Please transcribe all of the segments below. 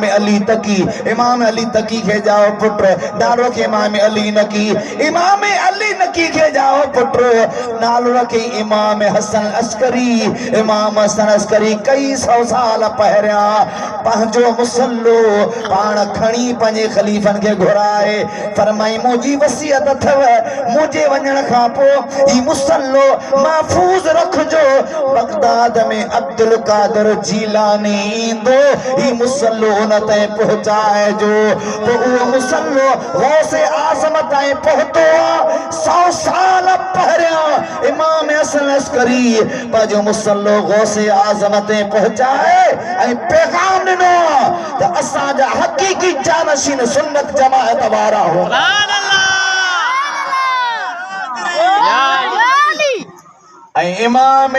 अली तकी इमाम अली तकी के जाओ पुत्र नालो के इमाम अली नकी इमाम अली नकी के जाओ पुत्र नालो रखे इमाम हसन अस्करी इमाम हसन अस्करी कई सौ साल पहरिया पंहिंजो मुसल्लो पाण खणी पंहिंजे खलीफन के घुराए फरमाई मुंहिंजी वसियत अथव मुंहिंजे वञण खां पोइ ही मुसल्लो महफूज रखजो बगदाद में अब्दुल कादिर जीलानी ईंदो ही मुसल्लो तय पहुंचाए जो तो वो मुसल्लो गौसे आज़म तय पहुंचो 100 साल पहरिया इमाम हसन अस्करी पंहिंजो मुसल्लो गौसे आज़म तय पहुंचाए ऐं पैगाम ॾिनो त असांजा हक़ीक़ी जानशीन सुन्नत जमाअत वारा हो ऐं इमाम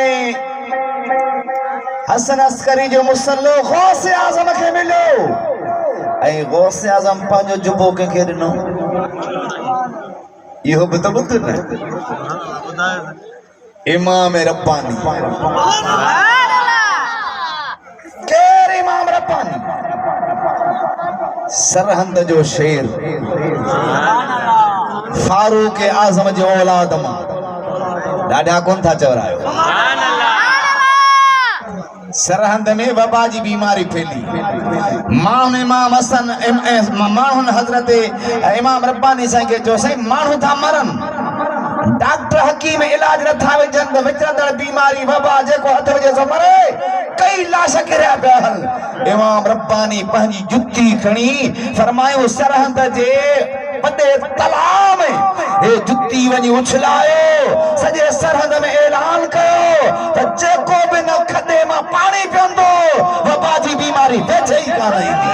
हसन अस्करी जो मुसल्लो गौसे आज़म के मिलो ऐं गौसे आज़म पंहिंजो जुबो कंहिंखे ॾिनो इहो बि त ॿुध न इमाम रब्बानी केरु इमाम रब्बानी सरहंद जो शेर फारूक आज़म जो औलाद मां ॾाढा कोन था चवरायो सरहंद में वबा जी बीमारी फैली माण्हू इमाम हसन माण्हुनि हज़रत इमाम रब्बानी साईं खे चयो साईं माण्हू था मरन डॉक्टर हकीम इलाज नथा विझनि विचरंदड़ बीमारी वबा जेको हथ विझे सो मरे कई लाश किरिया पिया हल इमाम रब्बानी पंहिंजी जुती खणी फरमायो सरहंद जे वॾे तलाउ में हे जुती वञी उछलायो सॼे सरहंद में ऐलान कयो त जेको बि न खॾे मां पाणी पीअंदो वबा जी बीमारी वेझे ई कान ईंदी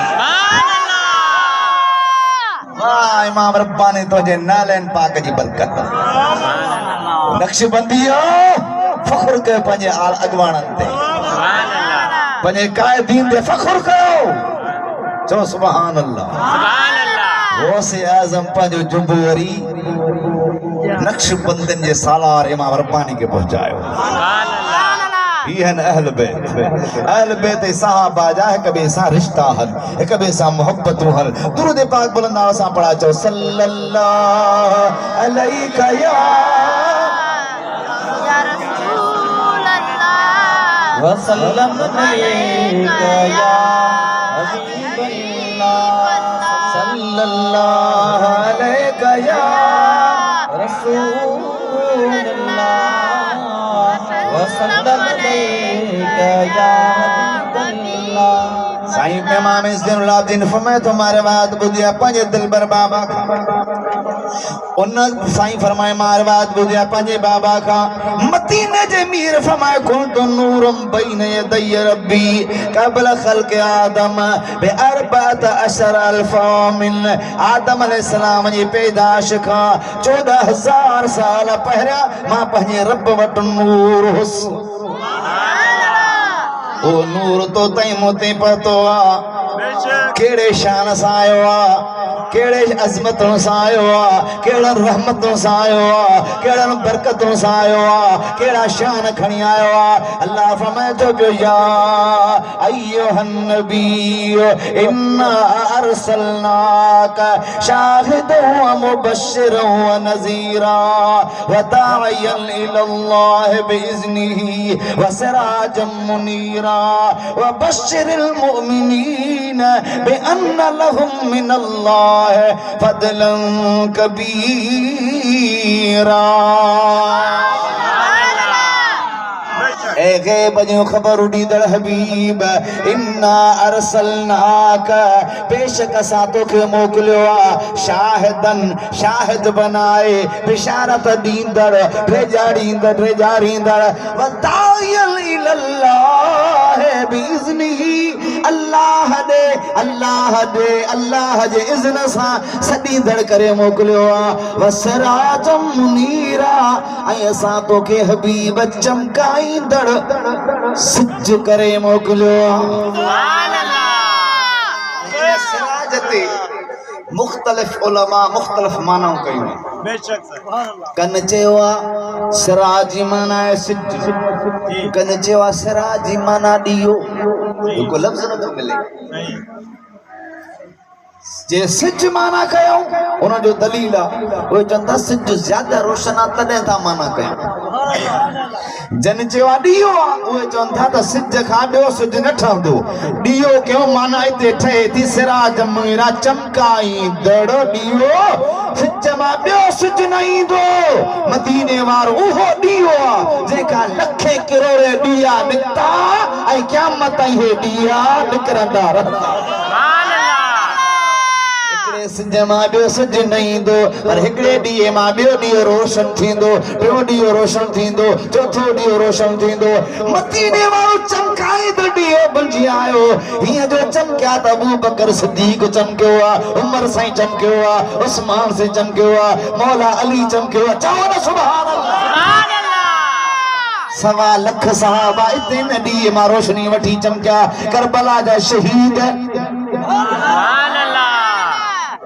वाह इमाम रब्बानी तुंहिंजे नालनि पाक जी बरकत नक्शबंदीअ फ़ख्रु कयो पंहिंजे अॻवाननि ते पंहिंजे क़ाइदीन ते फ़ख्रु कयो चओ सुभान अल्लाह गौसे आज़म पंहिंजो जुबो वरी नक्शबंदन जे सालार इमाम रब्बानी के पहुंचायो ये हन अहल बैत सहाबा जा हिक ॿिए सां रिश्ता हन हिक ॿिए सां मोहब्बतूं हन दुरूद पाक बुलंद आवाज़ सां पढ़ा चओ सल्लल्लाहु अलैका या रसूल अल्लाह व सल्लम अलैका या हबीब अल्लाह सल्लल्लाहु अलैका या रसूल अल्लाह साईं इमाम ज़ैनुलाब्दीन फरमाए तुम्हारे बात बुझिया पंहिंजे दिलबर बाबा उन साईं फरमाए मार बात बुझिया पंहिंजे बाबा का मदीने जे मीर फरमाए कुंत नूरम बैन यदय रब्बी क़ब्ल खल्क़ आदम बि 14 अल्फ मिन आदम अलैहिस्सलाम जी पैदाश खां 14000 साल पहिरियां मां पंहिंजे रब वटि नूर हुस ओ नूर तो तई मोते पतो आ केड़े शान सां आयो आ केड़े अज़मतों सां आयो आ केड़न रहमतों सां आयो आ केड़न बरकतों सां आयो आ केड़ा शान खणी आयो आ अल्लाह फरमाए तो जो या अय्युहन नबी इन्ना अरसलनाका शाहिदन व मुबश्शिरन व नज़ीरा व दाइयन इलल्लाह बिइज़्निही व सिराजम मुनीरा व बश्शिरिल मुमिनीन बिअन्न लहुम मिनल्लाह फदलन कबीरा ए गैब जो खबर उड़ीदड़ हबीब इन्ना अरसलनाका बेशक असां तोखे मोकिलियो आ शाहिदन शाहिद बनाए बिशारत ॾींदड़ ड्रेजारींदड़ वदाइल इलल्लाह बिइज़्निही अल्लाह जे इज़्न सां सॾींदड़ करे मोकिलियो आ वसराजम मुनीरा ऐं असां तोखे हबीब चमकाईंदड़ सिज करे मोकिलियो सुभान अल्लाह सिराज ते मुख्तलिफ उलमा मुख्तलिफ मानाऊं कयूं बेशक सुभान अल्लाह कन चयो आ सिराजी माना है सिज कन चयो आ सिराजी माना ॾियो को लफ़्ज़ न मिले जे सिज माना कयो उन जो दलील आ वो चंदा सिज ज्यादा रोशन आ तदे ता माना कयो जन चवा दियो आ वो चंदा त सिज खा दो सिज न ठंदो दियो क्यों माना इते ठे थी सिराज मेरा चमकाई दड़ो दियो सिज मा बियो सिज नहीं दो मदीने वार ओहो दियो आ जेका लखे करोड़े दिया निकता आई क़यामत आई हे दिया निकरंदा रहंदा सिज मां बियो सिज नहीं दो पर हिकड़े ॾींहुं मां ॿियो ॾींहुं रोशन थींदो टियों ॾींहुं रोशन थींदो चौथो ॾींहुं रोशन थींदो मदीने वारो चमकाए त ॾींहुं बणिजी आयो हीअं जो चमकिया त अबू बकर सिद्दीक़ चमकियो आहे उमर साईं चमकियो आहे उस्मान साईं चमकियो आहे मौला अली चमकियो आहे चओ न सुभान अल्लाह सवा लख सहाबा इते न ॾींहुं मां रोशनी वठी चमकिया करबला जा शहीद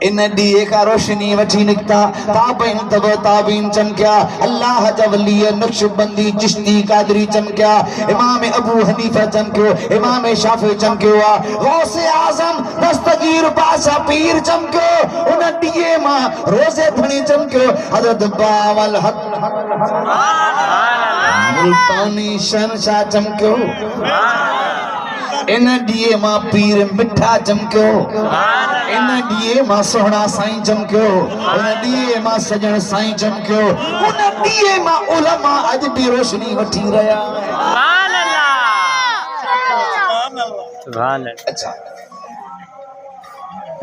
इन ॾींहुं का रोशनी वठी निकता ताबीन तब ताबीन चमकिया अल्लाह जा वली नक्शबंदी चिश्ती कादरी चमकिया इमाम अबू हनीफा चमकियो इमाम शाफी चमकियो गौसे आजम दस्तगीर बादशाह पीर चमकियो उन ॾींहुं मां रोज़े धणी चमकियो हज़रत बावल हक मुल्तानी शहनशाह चमकियो इन ॾींहुं मां पीर मिठा चमकियो इन ॾींहुं मां सोहणा साईं चमकियो इन ॾींहुं मां सजण साईं चमकियो उन ॾींहुं मां उलमा अॼु बि रोशनी वठी रहिया अच्छा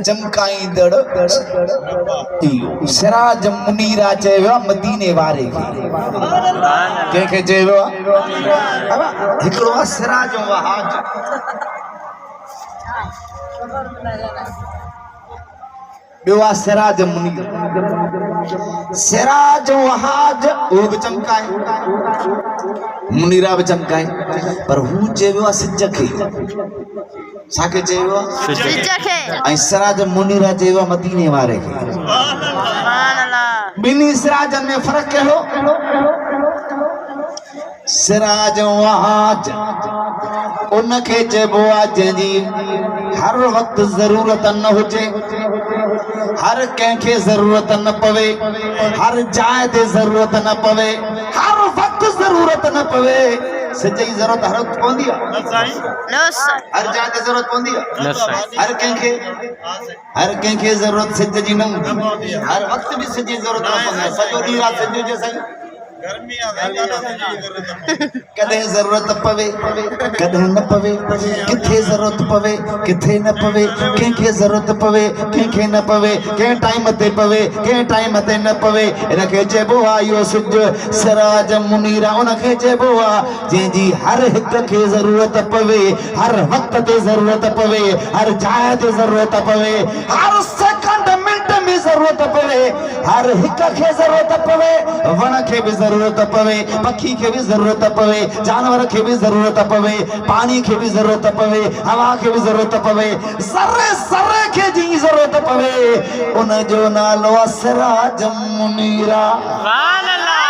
चमकाईंदड़ इहो सिराज मुनीरा चयो आहे मदीने वारे खे कंहिंखे चयो आहे हिकिड़ो आहे सिराज वहाज ॿियो आहे सिराज मुनीर सिराज वहाज उहो बि चमकाए मुनीरा बि चमकाए पर हू चयो आहे सिज खे छाखे चयो आहे सिज खे ऐं सिराज मुनीरा चयो आहे मदीने वारे खे सुभान अल्लाह ॿिन्ही सिराजनि में फ़र्क़ु कहिड़ो सिराज वहाज उनखे चइबो आहे जंहिंजी हर वक्त ज़रूरत न हुजे हर कंहिंखे ज़रूरत न पवे हर जाइ ते ज़रूरत न पवे हर वक्त ज़रूरत न पवे सिज जी ज़रूरत हर वक्त पवंदी आहे हर जाइ ते ज़रूरत पवंदी आहे हर कंहिंखे ज़रूरत सिज जी न हूंदी हर वक्त भी सिज जी ज़रूरत न पवंदी आहे सॼो ॾींहुं राति सिज हुजे साईं कदे जरूरत पवे कदे न पवे किथे जरूरत पवे किथे न पवे कंहिंखे जरूरत पवे कंहिंखे न पवे कंहिं टाइम ते पवे कंहिं टाइम ते न पवे इनखे चइबो आहे इहो सिज सिराज मुनीरा उनखे चइबो आहे जंहिंजी हर हिक खे ज़रूरत पवे हर वक्त ते ज़रूरत पवे हर जाइ ते ज़रूरत पवे हर सेकंड मिनट में ज़रूरत पवे हर हिक खे ज़रूरत पवे वण खे बि ज़रूरत पवे पखी के भी जरूरत पवे जानवर के भी जरूरत पवे पानी के भी जरूरत पवे हवा के भी जरूरत पवे सर्रे सर्रे के जी जरूरत पवे उन जो नालो सिराज मुनीरा सुभान अल्लाह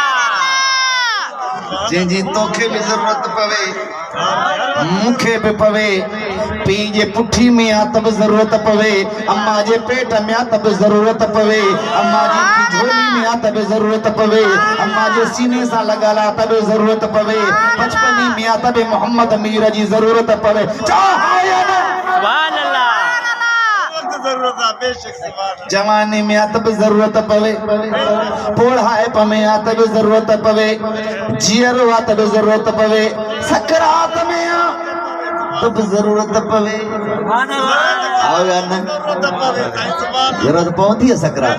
जंहिंजी तोखे भी जरूरत पवे मुखे भी पवे पी जे पुठी में आ तब जरूरत पवे अम्मा जे पेट में आ तब जरूरत पवे अम्मा जी झोली में आ तब जरूरत पवे अम्मा जे सीने सा लगाला तब जरूरत पवे बचपनी में आ तब मोहम्मद मीर जी जरूरत पवे सुभान अल्लाह जवानी में आ तब जरूरत पवे पोढ़ाइप में आ तब जरूरत पवे जियर आ तब जरूरत पवे सकरात में आ तब जरूरत पवे आओ या न जरूरत पवंदी है सकरात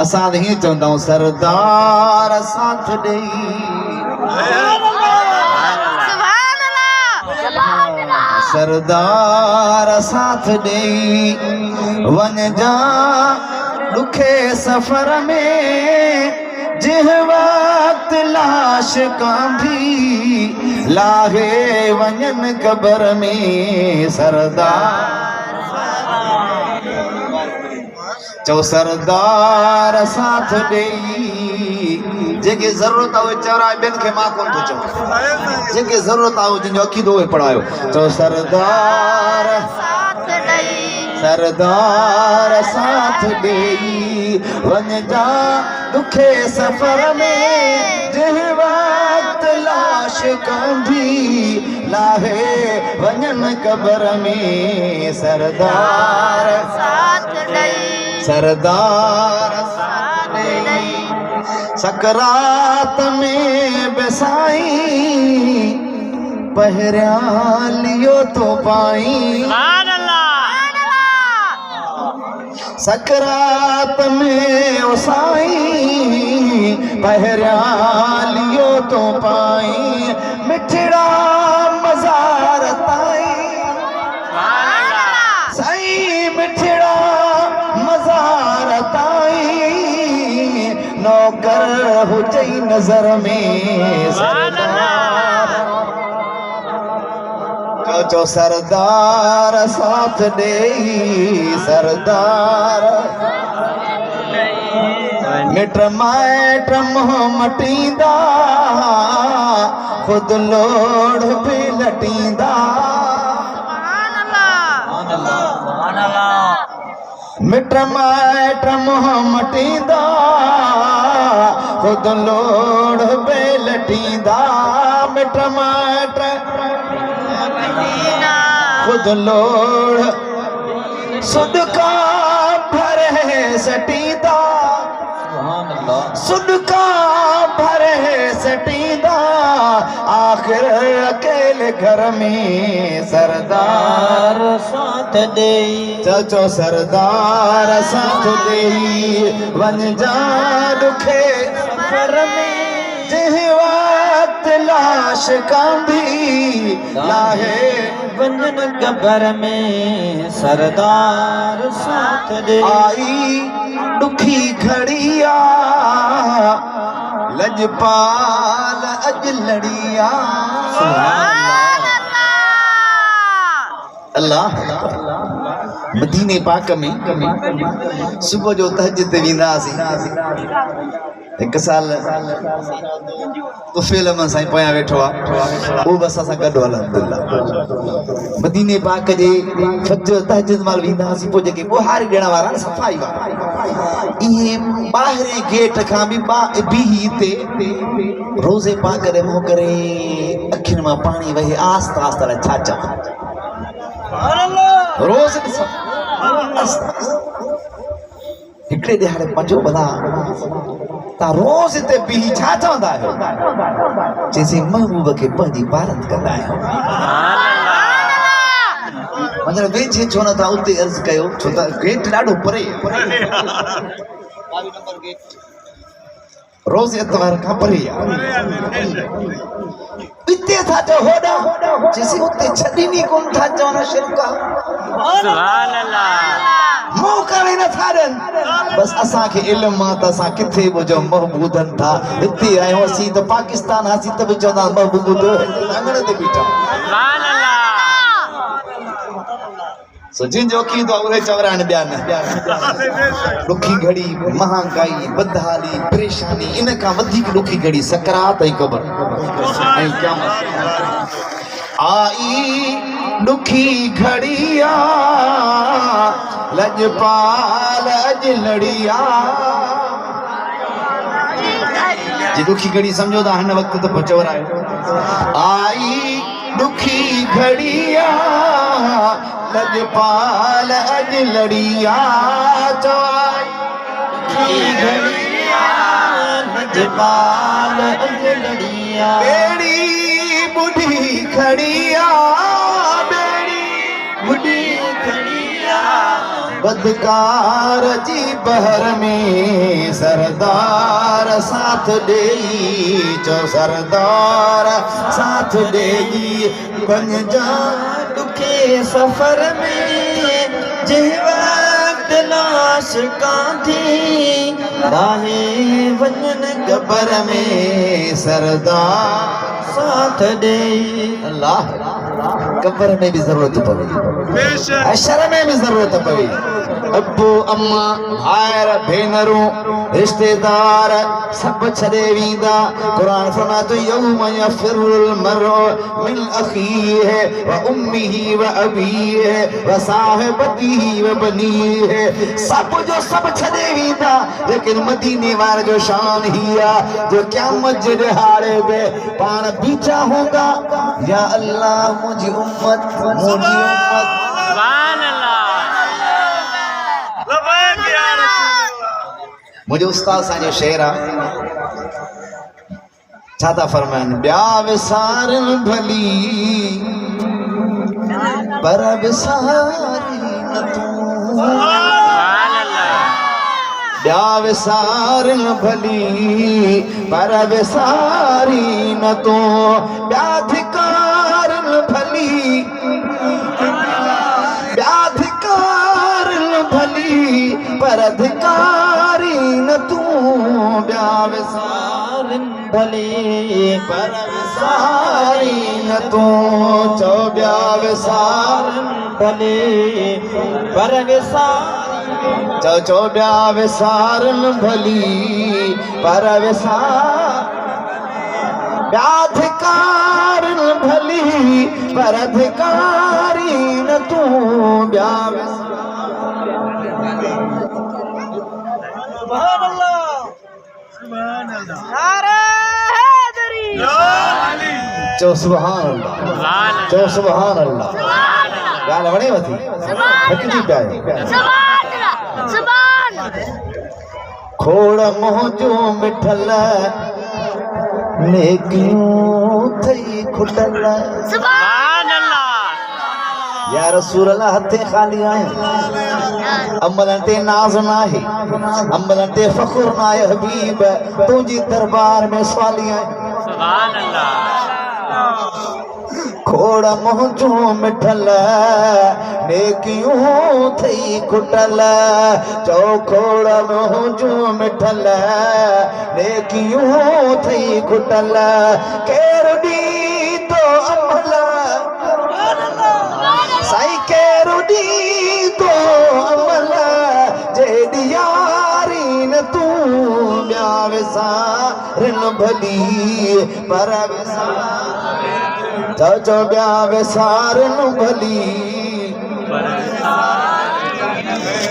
असां हीअं चवंदा आहियूं सरदार साथ सरदार साथ ॾेई वञ जा ॾुखे सफ़र में जिह वक्त लाश कांधी लाहे वञनि क़बर में सरदार चो सरदार साथ ॾेई जेके ज़रूरत आहे चवराए ॿियनि खे मां कोन थो चवां जेके ज़रूरत आहे जंहिंजो अक़ीदो उहे पढ़ायो चो सरदार सरदार साथ देई वन जा दुखे सफर में जह वक्त लाश कंधी लाहे वञन कबर में सरदार साथ दई सरदार साथ देई सकरात में बेसाई पहरिया लियो तो पाई सकरात में उसाई पहरिया लियो तो पाई मिठड़ा मजार ताई साई मिठड़ा मजार ताई नौकर हुजई नजर में सरदार जो सरदार साथ देई सरदार मिट माइट मटींदा खुद लोड़ भी लटींदा मिट माइट मटींदा खुद लोड़ भी लटींदा मिट माइट खुद लोड़ सुदका भरे सटीदा सुदका भरे सटीदा आखिर अकेले घर में सरदार साथ दे चचो सरदार साथ दे वन जा दुखे सफर में जह वक्त लाश कांधी लाहे वंदन कबर में सरदार साथ दे आई दुखी घड़िया लजपाल अज लड़िया अल्लाह मदीने पाक में सुबह जो तहज्जुद वेंदासीं एक साल तुफेल में साईं पोयां वेठो आहे वो बस असां गॾु अल्हम्दुलिल्लाह मदीने पाक जे फजर तहज्जुद माल वेंदासीं पोइ जेके ॿोहारी ॾियण वारा सफ़ाई वारा इहे ॿाहिरे गेट खां बि बीही हिते रोज़े पाक ॾे मुंहुं करे अखियुनि मां पाणी वहे आस्ता आस्ता छा चवां रोज़ हिकिड़े ॾियारे पंहिंजो भला तव्हां रोज़ हिते बीही छा चवंदा आहियो चइसि महबूब खे पंहिंजी भारत कंदा आहियो मतलब वेझे छो नथा उते अर्ज़ कयो छो त गेट ॾाढो परे रोज़ एतवार खां परे इते था चओ होॾा चइसि उते छॾीनी कोन था चवनि शिरका सुभान अल्लाह मौका न था ॾियनि बस असांखे इल्मु आहे त असां किथे बि जो महबूदनि था हिते आहियूं असीं त पाकिस्तान आसीं त बि चवंदा महबूद आंगण ते बीठा सुभान अल्लाह सो जिनजो की तो उहे चवराइण ॿिया न ॾुखी घड़ी महांगाई बदहाली परेशानी इन खां वधीक ॾुखी घड़ी सकरात ऐं कबर ऐं क़यामत आई ॾुखी घड़िया लजपाल अज लड़िया जी ॾुखी घड़ी सम्झो था हिन वक़्त त चवरायो आई ॾुखी घड़िया लजपाल अज लड़िया घड़िया लजपाल अज लड़िया बेड़ी बुढ़ी खड़िया बेड़ी बुढ़ी खड़िया बदकार जी बहर में सरदार साथ देई जो सरदार साथ देई बन जा दुखे सफर में जिह वक्त लाश कांधी राहे वञन कबर में सरदार साथ दे अल्लाह कब्र में भी जरूरत पवे, हशर में भी जरूरत पवे। अब्बू अम्मा भायर भेनरूं रिश्तेदार सब छड़े वींदा। कुरान फरमातो यौम यफिरुल मरउ मिन अखीहि व उम्मिही व अबीहि व साहिबतिही व बनीहि। सब जो सब छड़े वींदा, लेकिन मदीने वार जो शान ही आ जो क़यामत जे दिहाड़े पे पाण बीचा होगा। या अल्लाह मुझी उम्मत, मुझी उम्मत। सुभान अल्लाह। मुझे उस्ताद सां जो शेर आहे, छा था फरमाइनि? ॿिया विसारन भली पर विसारी न तूं। सुभान अल्लाह। ॿिया विसारन भली पर विसारी न तूं। ॿिया धिकारन भली, ॿिया धिकारन भली पर धिकारी न तूं। ॿिया विसारन भली पर विसारी न तूं। चओ ॿिया विसारन भली पर विसारी। चओ चओ ॿिया विसारन भली पर विसार। ॿिया धिकारन भली पर धिकारी न तूं। ॿिया चो सुभान अल्लाह, चो सुभान अल्लाह। ॻाल्हि वणेव थी? थकिजी पिया आहियो? खोड़ मोहजो मिठल नेकियूं थई खुटल। सुभान अल्लाह। या रसूल अल्लाह हथे खाली आहिनि, अमलन ते नाज़ नाहे, अमलन ते फ़ख़ुर नाहे। हबीब तुंहिंजी दरबार में सवाली आहिनि। सुभान अल्लाह। खोड़ मोहजो मिठल नेकियूं थई खुटल। चो खोड़ मोहजो मिठल नेकियूं थई खुटल। केरु ॾींदो अमल साईं, केरु ॾींदो अमल जे ॾियारी न तूं। ॿिया विसारन भली पर विसार। चओ चओ ॿिया विसारन भली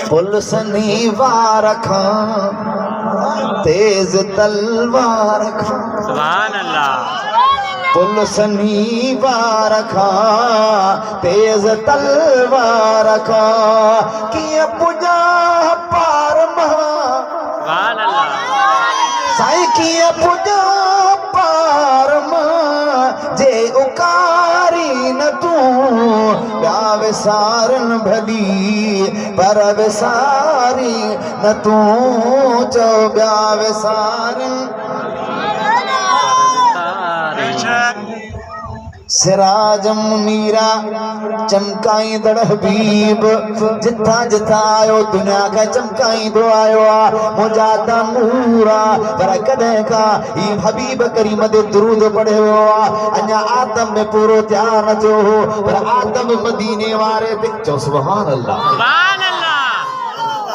पुलसनी वार खां तेज तलवार खां। सुभान अल्लाह। पुलसनी वार खां तेज तलवार खां। कीअं पुॼा पार मां सुभान अल्लाह। साईं, कीअं पुॼा पार मां जे उकारी न तूं। ॿिया विसारन भली पर विसारी न तूं। चओ ॿिया विसारन। सिराज मुनीरा चमकाईंदड़ हबीब, जिथा जिथा आयो दुनिया का चमकाईंदो आयो आ। मुंहिंजा त नूरा पर कॾहिं का ही हबीब करीम ते दुरूद पढ़ियो आ। अञा आदम में पूरो ध्यान न थियो हो, पर आदम मदीने वारे ते। चओ सुभान अल्लाह। सुभान अल्लाह।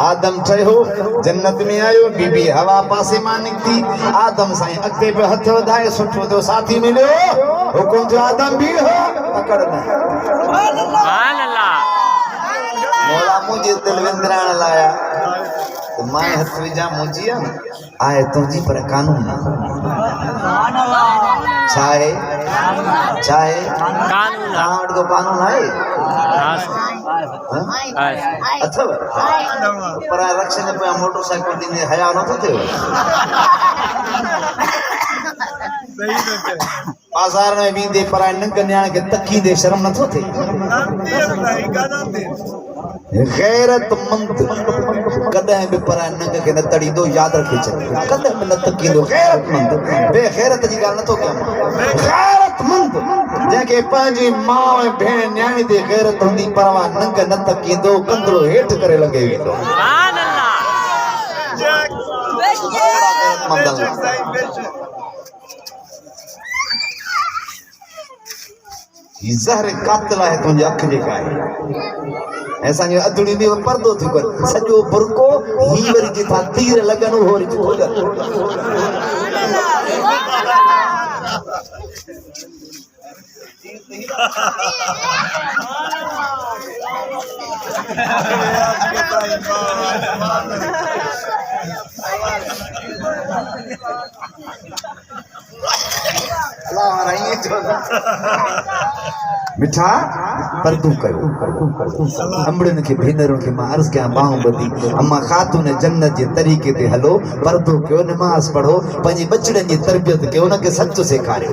आदम चयो जन्नत में आयो, बीबी हवा पासे मां निकती। आदम साईं अॻिते पे हथ वधाए सुठो तो साथी मिलियो, हुकुम थियो आदम भी हो पकड़ न। सुभान अल्लाह। मौला मुझे दिल विंदराण लाया तो मां हथ विझा मुंहिंजी आहे तुंहिंजी पर कानून छा आहे? छा आहे? कानून तव्हां वटि को कानून आहे? अथव? पर रक्षण पे मोटरसाइकिल ॾींदे हया नथो थिए? बाज़ार में वेंदे पर नंग न्याण खे तकींदे शर्म नथो थिए? गैरतमंद कॾहिं बि पर नंग खे न तड़ींदो, यादि रखे छॾियो। कॾहिं बि न तकींदो। गैरतमंद बेगैरत जी ॻाल्हि नथो कयां। गैरतमंद जंहिंखे पंहिंजी माउ ऐं भेण न्याणी ते गैरत हूंदी, परवाह नंग न तकींदो, कंदड़ो हेठि करे लॻे वेंदो। सुभान अल्लाह। ही ज़हर कातिल है तुझे अख जेका है ऐसा जो अदड़ी में पर्दो थी कर सजो बुरको ही वरी जे था तीर लगन हो री खोल मिठा पर्दू कयो अंबड़न के भेनरों के मां अर्ज कया बाहूं बदी अम्मा खातून जन्नत जे तरीके ते हलो पर्दो कयो नमाज पढ़ो पंहिंजे बचड़न जी तरबियत कयो उनके सच सेखारियो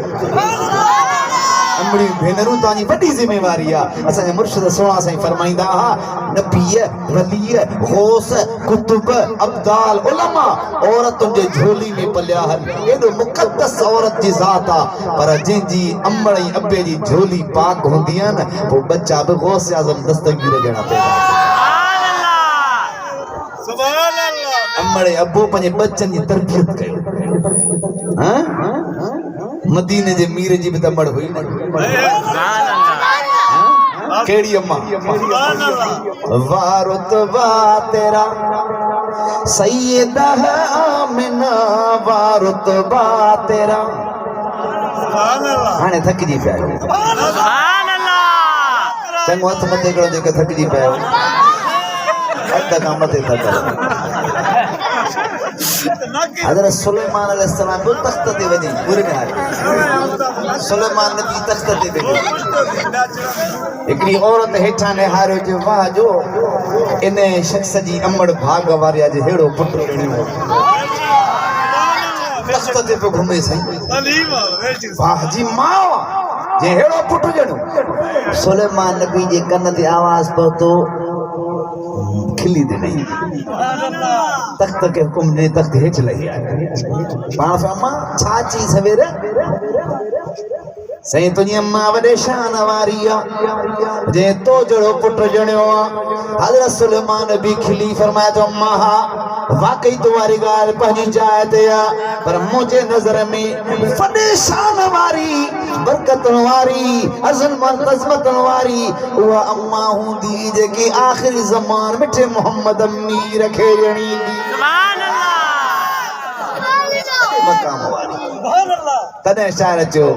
अंबड़ी भेनरूं तव्हांजी वॾी ज़िम्मेवारी आहे असांजा मुर्शिद सोणा साईं फरमाईंदा हा नबीय वलीय गौस कुतुब अब्दाल उलमा औरतुनि जे झोली में पलिया आहिनि एॾो मुक़द्दस औरत जी ज़ात आहे पर जंहिंजी अम्मड़ ऐं अबे जी झोली पाक हूंदी आहे न पोइ बच्चा बि गौस आज़म दस्तगीर ॾियणा पवंदा अम्मड़ ऐं अबो पंहिंजे बच्चनि जी तरबियत कयो मदीने जे मीर जी भी तमड़ हुई केड़ी अम्मा वारुतबा तेरा सैयदा आमिना वारुतबा तेरा हाने थक जी पिया चंगो हथ मथे करो जेके थक जी पिया अद्धा काम मथे था हज़रत सुलेमान अलैहिस्सलाम को तख्त ते वञी पूरे में हारे सुलेमान नबी तख्त ते वेठो हिकड़ी औरत हेठां ने हारियो जो वाह जो इन शख्स जी अमड़ भाग वारी आज हेड़ो पुट ॾिनो तख्त ते पे घुमे सही वाह जी मां जे हेड़ो पुट ॾिनो सुलेमान नबी जे कन ते आवाज पहुतो खिली दे नहीं तख्त के हुक्म ने तख्त हेठ लही पाण अम्मा छा चीज सवेरे सही तुझी अम्मा वॾे शान वारी आहे जे तो जड़ो पुट ॼणियो आहे हज़रत सुलेमान भी खिली फरमाया तो अम्मा हा वाकई तुम्हारी गाल पंहिंजी जाइ ते आहे पर मुझे नजर में वॾे शान वारी बरकतन वारी अज़मत वारी उहा अम्मा हूंदी जेकी आखिरी ज़मान मिठे मोहम्मद अम्मी रखे ॼणी सुभान अल्लाह मकाम वारी सुभान अल्लाह तने शायर जो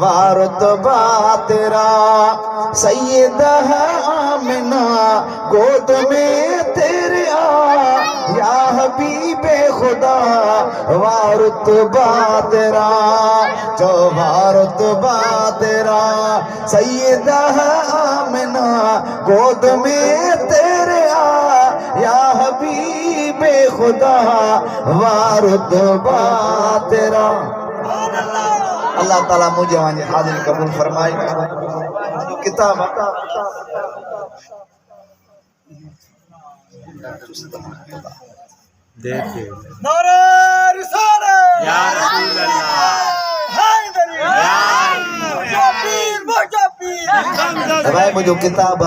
वारुतबा तेरा सैयदा आमिना गोद में तेरे आ या हबीबे खुदा वारुतबा तेरा जो वारुतबा तेरा सैयदा आमिना गोद में तेरे आ या हबीबे खुदा वारुतबा तेरा अल्लाह ताला मुझे वहां हाजिर कबूल फरमाए किताब देखिए नारे रिसालत या रसूल अल्लाह हैदरी या पीर मुजब्बीर भाई मुझे किताब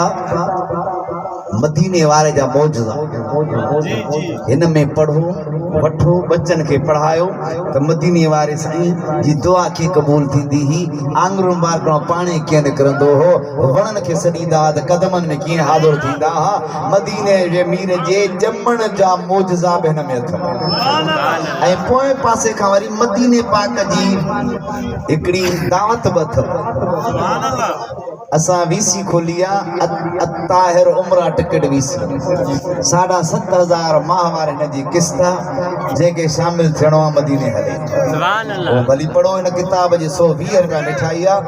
मदीने वाले जा मौजूदा इन में पढ़ो वठो बच्चन के पढ़ायो तो मदीने वाले साईं जी दुआ की कबूल थींदी ही आंगरूं बारकणो पाणी कीअं निकिरंदो हो वणन खे सॾींदा त कदमनि में कीअं हाज़िर थींदा हा मदीने जे मीर जे ॼमण जा मौजज़ा बि हिन में अथव ऐं पोएं पासे खां वरी मदीने पाक जी हिकिड़ी दावत बि अथव असां वीसी खोली आहे अताहिर उमरा टिकट वीसी 7,500 माहवार हिन जी किस्त जेके शामिल थियणो आहे मदीने हले सुभान अल्लाह भली पढ़ो इन किताब जे 120 रुपया मिठाई आहे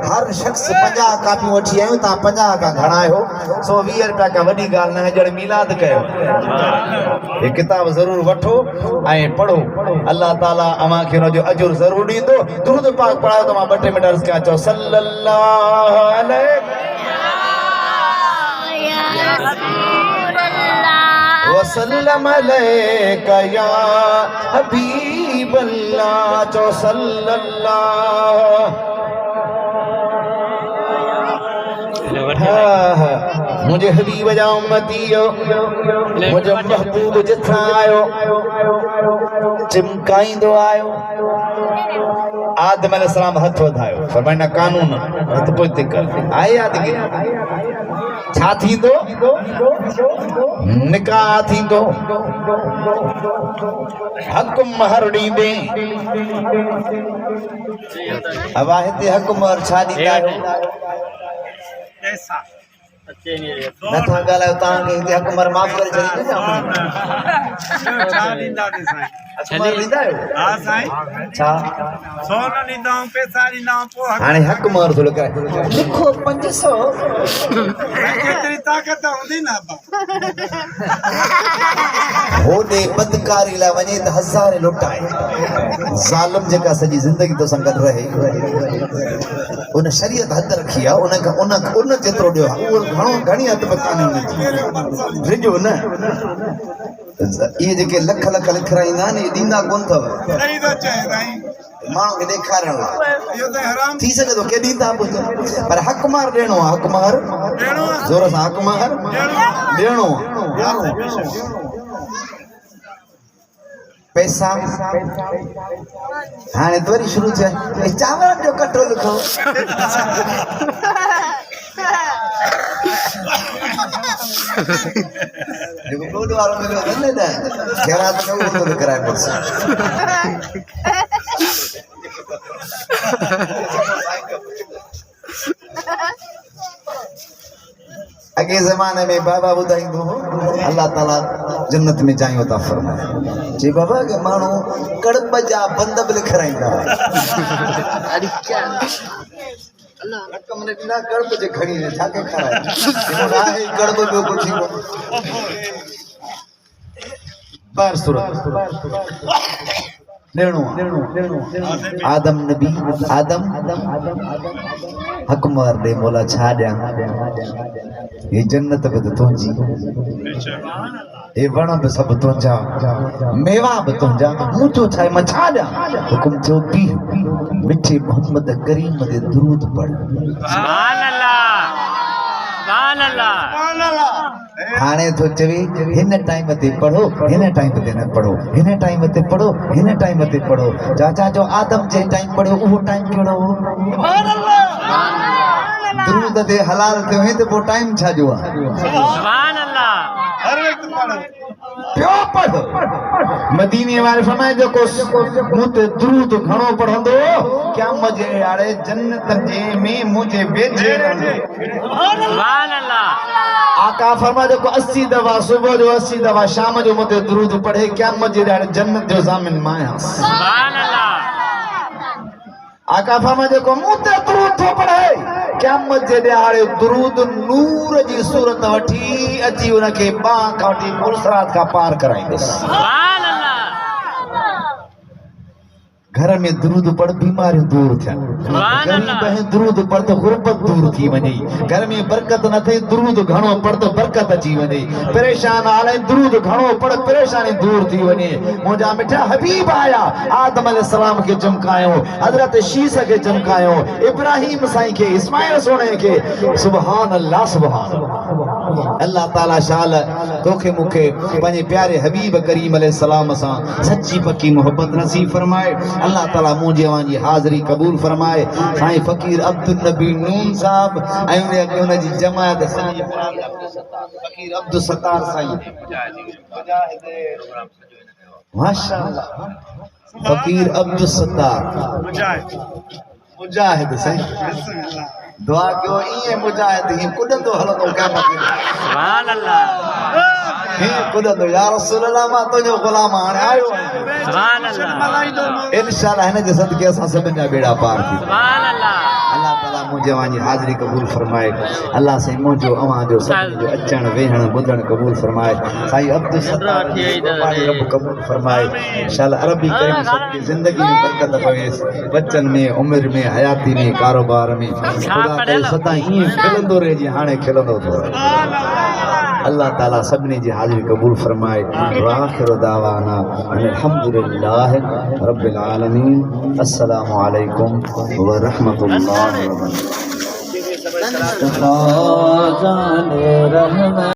हर शख्स 50 कापियूं वठी आयूं तव्हां 50 का घणायो 120 रुपया का वॾी ॻाल्हि न आहे ॼण मिलाद कयो ये किताब ज़रूर वठो ऐं पढ़ो अल्लाह ताला अवां खे उन जो अजुर ज़रूर ॾींदो दुरूद पाक पढ़ायो त मां 2 मिनट अर्ज़ कयां चओ सल्लल्लाहु अलैहि वसल्लम अलैका या हबीब अल्लाह चो सल्लल्लाहु मुझे हबीब जा उम्मती मुझे महबूब जिथा आयो चिमकाईंदो आयो आदम अलैहिस्सलाम हथ वधायो फरमाइना कानून हथ पोइते कर आए आदमी छा थींदो निकाह थींदो हक महर ॾींदे अब हिते हक महर छा ॾींदा नथा ॻाल्हायो तव्हांखे हिते हक महर माफ़ करे छॾींदो हक महर ॾींदा आहियो छा हाणे हक महर थोरो कराए लिखो 500 होॾे बदकारी लाइ वञे त हज़ारे लुटाए ज़ालिम जेका सॼी ज़िंदगी तोसां गॾु रहे उन शरीयत हद रखी आहे उन जेतिरो ॾियो आहे उहो घणी हद पकानी रिजो न इहे जेके लख लख लिखाईंदा आहिनि इहे ॾींदा कोन अथव माण्हू खे ॾेखारण लाइ थी सघे थो के ॾींदा पर हक महर ॾियणो आहे हक महर ज़ोर सां हक महर ॾियणो आहे पैसा हाणे तो वरी शुरू थिया चांवरनि जो कटो लिखो जेको फ्रूट वारो मिलियो अथनि न ख़ैरात में उहो थो कराए पड़े अॻे ज़माने में बाबा ॿुधाईंदो हो अल्लाह ताला जन्नत में जाई अता फरमाए जे बाबा के माण्हू कड़ब जा बंद बि लिखाईंदा रक़म ने ॾिना कड़ब जे खणी ने छा के खाराए आहे कड़ब ॿियो कुझु पर सूरत ॾियणो आदम नबी आदम हक महर ॾे मौला छा ॾियां ये जन्नत बि तुंहिंजी ये वण बि सभु तुंहिंजा मेवा बि तुंहिंजा मुंहिंजो छा आहे मां छा ॾियां हुकुम थियो पी मिठे मोहम्मद करीम ते दुरूद पढ़ सुभान अल्लाह हाणे तो चवे हिन टाइम ते पढ़ो हिन टाइम ते न पढ़ो हिन टाइम ते पढ़ो हिन टाइम ते पढ़ो चाचा जो आदम जे टाइम पढ़ो वो टाइम कहिड़ो सुभान अल्लाह दुरूद ते हलाल थियो हे ते वो टाइम छा जो आहे सुभान अल्लाह हर वक्त पढ़ो पियो पढ़ मदीने वाले फरमाए जो को मुते दुरूद घणो पढ़ंदो क्या मजे यारे जन्नत जे में मुझे भेजे सुभान अल्लाह आका फरमा जो को 80 दफा सुबह जो 80 दफा शाम जो मुते दुरूद पढ़े क्या मजे यारे जन्नत जो जामिन माया सुभान अल्लाह आका फरमा जो को मुते दुरूद तो पढ़े क्या मजे यारे दुरूद नूर जी सूरत वठी अची उनके बा काटी पुलसरात का पार कराइंदो सुभान अल्लाह घर में दुरूद पढ़ बीमारियों दूर थियन गरीब है दुरूद पढ़ तो गुरबत दूर थी वने घर में बरकत न थे दुरूद घणो पढ़ तो बरकत अची वने परेशान हाले दुरूद घणो पढ़ परेशानी दूर थी वने मुजा मिठा हबीब आया आदम अलैहिस्सलाम के चमकायो हजरत शीस के चमकायो इब्राहिम साईं के इस्माइल सोने के सुभान अल्लाह अल्लाह ताला शाल तोखे मुखे पंहिंजे प्यारे हबीब करीम अलैहिस्सलाम सां सच्ची पक्की मोहब्बत नसीब फरमाए अल्लाह ताला मुझे वांजी हाज़री कबूल फरमाए साईं फ़कीर अब्दुल नबी नून साहब ऐं उन अॻे उन जी जमायत साईं फ़कीर अब्दुल सत्तार साईं माशाअल्लाह फ़कीर अब्दुल सत्तार मुजाहिद साईं दुआ कयो इए मुजाहिद ही कुडंदो हलंदो क़यामत सुभान अल्लाह हे कुडंदो या रसूल अल्लाह मां तुंहिंजो गुलाम हाणे आयो सुभान अल्लाह इंशाअल्लाह हिन जे सदके असां सभिनि जा बेड़ा पार थी सुभान अल्लाह अल्लाह ताला मुझे वांजी हाज़री कबूल फरमाए अल्लाह से मुझो अवां जो सभिनि जो अचण वेहण ॿुधण कबूल फरमाए साईं अब्दुल सत्तार जी रब कबूल फरमाए इंशाअल्लाह अरबी करीम सबकी ज़िंदगी में बरकत पवे बच्चन में उम्र में हयाती में कारोबार में खुदा करे सदा इए खिलंदो रहे जी हाणे खिलंदो तो अल्लाह ताला सबनी जी हाज़री कबूल फरमाए व आखिर दावाना अल्हम्दुलिल्लाह रब्बिल आलमीन अस्सलामु अलैकुम व रहमतुल्लाहि व बरकातहू। जाने रहमत